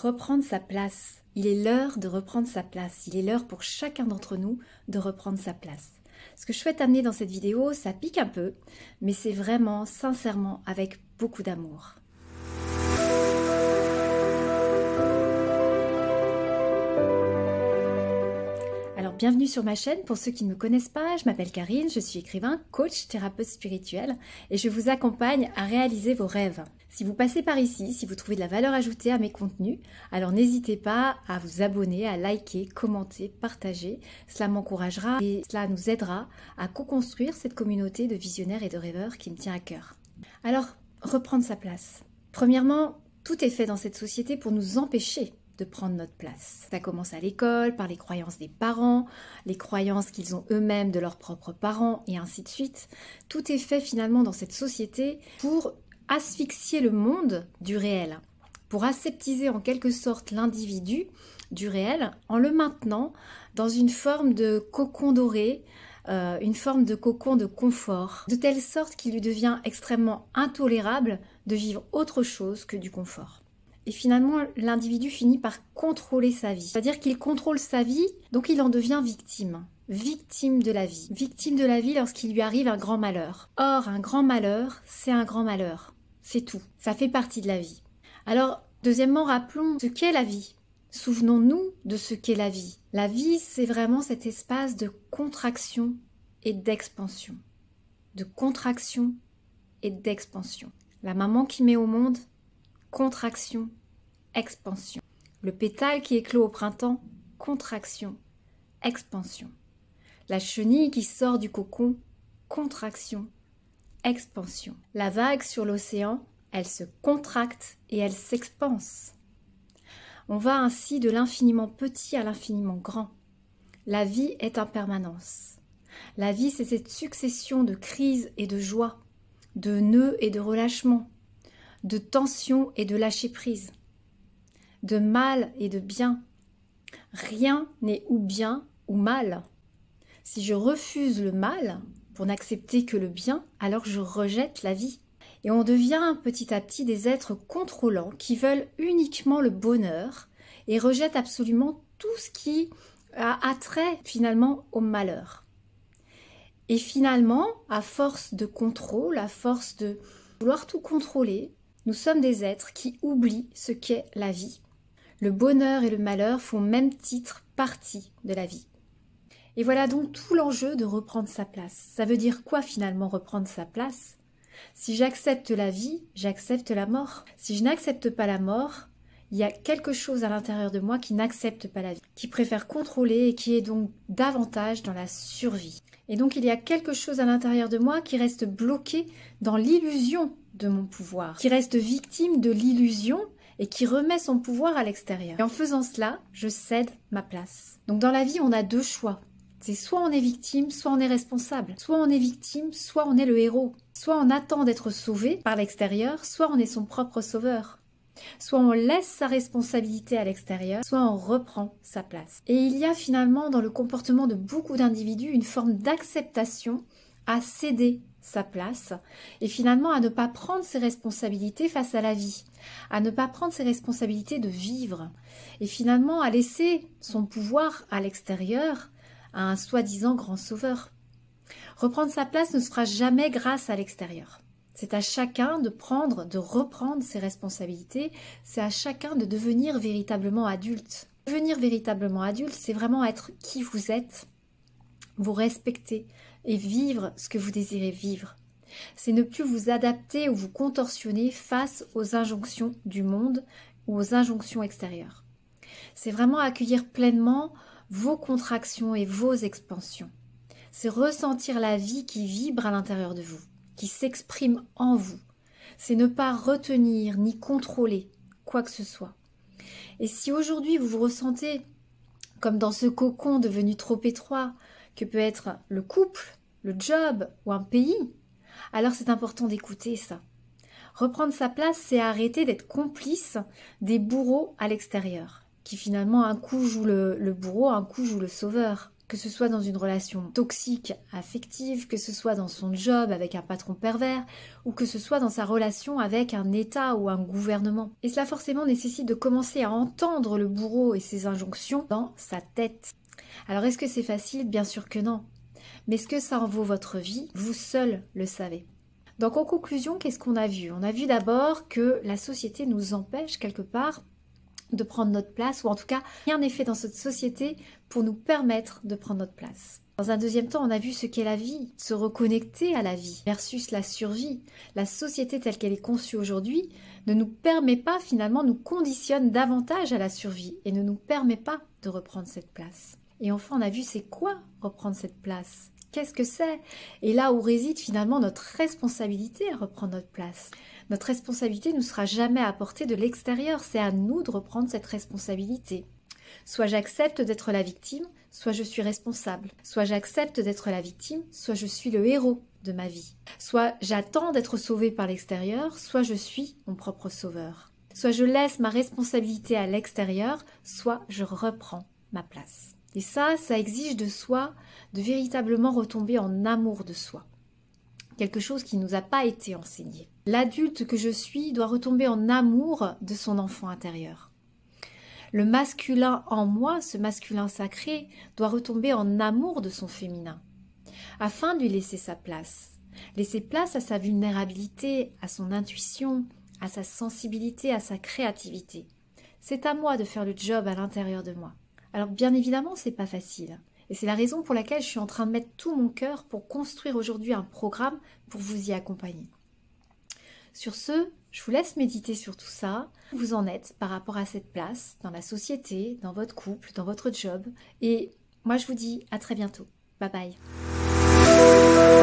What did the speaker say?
reprendre sa place. Il est l'heure de reprendre sa place. Il est l'heure pour chacun d'entre nous de reprendre sa place. Ce que je souhaite amener dans cette vidéo, ça pique un peu, mais c'est vraiment, sincèrement, avec beaucoup d'amour. Alors, bienvenue sur ma chaîne. Pour ceux qui ne me connaissent pas, je m'appelle Karine, je suis écrivain, coach, thérapeute spirituel et je vous accompagne à réaliser vos rêves. Si vous passez par ici, si vous trouvez de la valeur ajoutée à mes contenus, alors n'hésitez pas à vous abonner, à liker, commenter, partager. Cela m'encouragera et cela nous aidera à co-construire cette communauté de visionnaires et de rêveurs qui me tient à cœur. Alors, reprendre sa place. Premièrement, tout est fait dans cette société pour nous empêcher de prendre notre place. Ça commence à l'école, par les croyances des parents, les croyances qu'ils ont eux-mêmes de leurs propres parents, et ainsi de suite. Tout est fait finalement dans cette société pour asphyxier le monde du réel, pour aseptiser en quelque sorte l'individu du réel en le maintenant dans une forme de cocon doré, une forme de cocon de confort, de telle sorte qu'il lui devient extrêmement intolérable de vivre autre chose que du confort. Et finalement, l'individu finit par contrôler sa vie. C'est-à-dire qu'il contrôle sa vie, donc il en devient victime. Victime de la vie. Victime de la vie lorsqu'il lui arrive un grand malheur. Or, un grand malheur, c'est un grand malheur. C'est tout. Ça fait partie de la vie. Alors, deuxièmement, rappelons ce qu'est la vie. Souvenons-nous de ce qu'est la vie. La vie, c'est vraiment cet espace de contraction et d'expansion. De contraction et d'expansion. La maman qui met au monde, contraction, expansion. Le pétale qui éclot au printemps, contraction, expansion. La chenille qui sort du cocon, contraction, expansion. La vague sur l'océan, elle se contracte et elle s'expanse. On va ainsi de l'infiniment petit à l'infiniment grand. La vie est impermanence. La vie, c'est cette succession de crises et de joies, de nœuds et de relâchements, de tension et de lâcher prise, de mal et de bien. Rien n'est ou bien ou mal. Si je refuse le mal pour n'accepter que le bien, alors je rejette la vie. Et on devient petit à petit des êtres contrôlants qui veulent uniquement le bonheur et rejettent absolument tout ce qui a attrait finalement au malheur. Et finalement, à force de contrôle, à force de vouloir tout contrôler, nous sommes des êtres qui oublient ce qu'est la vie. Le bonheur et le malheur font même titre partie de la vie. Et voilà donc tout l'enjeu de reprendre sa place. Ça veut dire quoi finalement reprendre sa place? Si j'accepte la vie, j'accepte la mort. Si je n'accepte pas la mort, il y a quelque chose à l'intérieur de moi qui n'accepte pas la vie, qui préfère contrôler et qui est donc davantage dans la survie. Et donc il y a quelque chose à l'intérieur de moi qui reste bloqué dans l'illusion de mon pouvoir, qui reste victime de l'illusion et qui remet son pouvoir à l'extérieur. Et en faisant cela, je cède ma place. Donc dans la vie, on a deux choix. C'est soit on est victime, soit on est responsable. Soit on est victime, soit on est le héros. Soit on attend d'être sauvé par l'extérieur, soit on est son propre sauveur. Soit on laisse sa responsabilité à l'extérieur, soit on reprend sa place. Et il y a finalement dans le comportement de beaucoup d'individus une forme d'acceptation à céder sa place et finalement à ne pas prendre ses responsabilités face à la vie, à ne pas prendre ses responsabilités de vivre et finalement à laisser son pouvoir à l'extérieur à un soi-disant grand sauveur. Reprendre sa place ne se fera jamais grâce à l'extérieur. C'est à chacun de reprendre ses responsabilités, c'est à chacun de devenir véritablement adulte. Devenir véritablement adulte, c'est vraiment être qui vous êtes, vous respecter et vivre ce que vous désirez vivre. C'est ne plus vous adapter ou vous contorsionner face aux injonctions du monde ou aux injonctions extérieures. C'est vraiment accueillir pleinement vos contractions et vos expansions. C'est ressentir la vie qui vibre à l'intérieur de vous, qui s'exprime en vous. C'est ne pas retenir ni contrôler quoi que ce soit. Et si aujourd'hui vous vous ressentez comme dans ce cocon devenu trop étroit, que peut être le couple, le job ou un pays, alors c'est important d'écouter ça. Reprendre sa place, c'est arrêter d'être complice des bourreaux à l'extérieur, qui finalement un coup jouent le bourreau, un coup jouent le sauveur. que ce soit dans une relation toxique, affective, que ce soit dans son job avec un patron pervers, ou que ce soit dans sa relation avec un État ou un gouvernement. Et cela forcément nécessite de commencer à entendre le bourreau et ses injonctions dans sa tête. Alors est-ce que c'est facile? Bien sûr que non. Mais est-ce que ça en vaut votre vie? Vous seul le savez. Donc en conclusion, qu'est-ce qu'on a vu? On a vu d'abord que la société nous empêche quelque part de prendre notre place, ou en tout cas, rien n'est fait dans cette société pour nous permettre de prendre notre place. Dans un deuxième temps, on a vu ce qu'est la vie, se reconnecter à la vie versus la survie. La société telle qu'elle est conçue aujourd'hui ne nous permet pas, finalement, nous conditionne davantage à la survie et ne nous permet pas de reprendre cette place. Et enfin, on a vu c'est quoi reprendre cette place? Qu'est-ce que c'est? Et là où réside finalement notre responsabilité à reprendre notre place. Notre responsabilité ne sera jamais apportée de l'extérieur, c'est à nous de reprendre cette responsabilité. Soit j'accepte d'être la victime, soit je suis responsable. Soit j'accepte d'être la victime, soit je suis le héros de ma vie. Soit j'attends d'être sauvé par l'extérieur, soit je suis mon propre sauveur. Soit je laisse ma responsabilité à l'extérieur, soit je reprends ma place. Et ça exige de soi de véritablement retomber en amour de soi. Quelque chose qui ne nous a pas été enseigné. L'adulte que je suis doit retomber en amour de son enfant intérieur. Le masculin en moi, ce masculin sacré, doit retomber en amour de son féminin, afin de lui laisser sa place. Laisser place à sa vulnérabilité, à son intuition, à sa sensibilité, à sa créativité. C'est à moi de faire le job à l'intérieur de moi. Alors bien évidemment, c'est pas facile. Et c'est la raison pour laquelle je suis en train de mettre tout mon cœur pour construire aujourd'hui un programme pour vous y accompagner. Sur ce, je vous laisse méditer sur tout ça. Vous en êtes par rapport à cette place dans la société, dans votre couple, dans votre job. Et moi, je vous dis à très bientôt. Bye bye.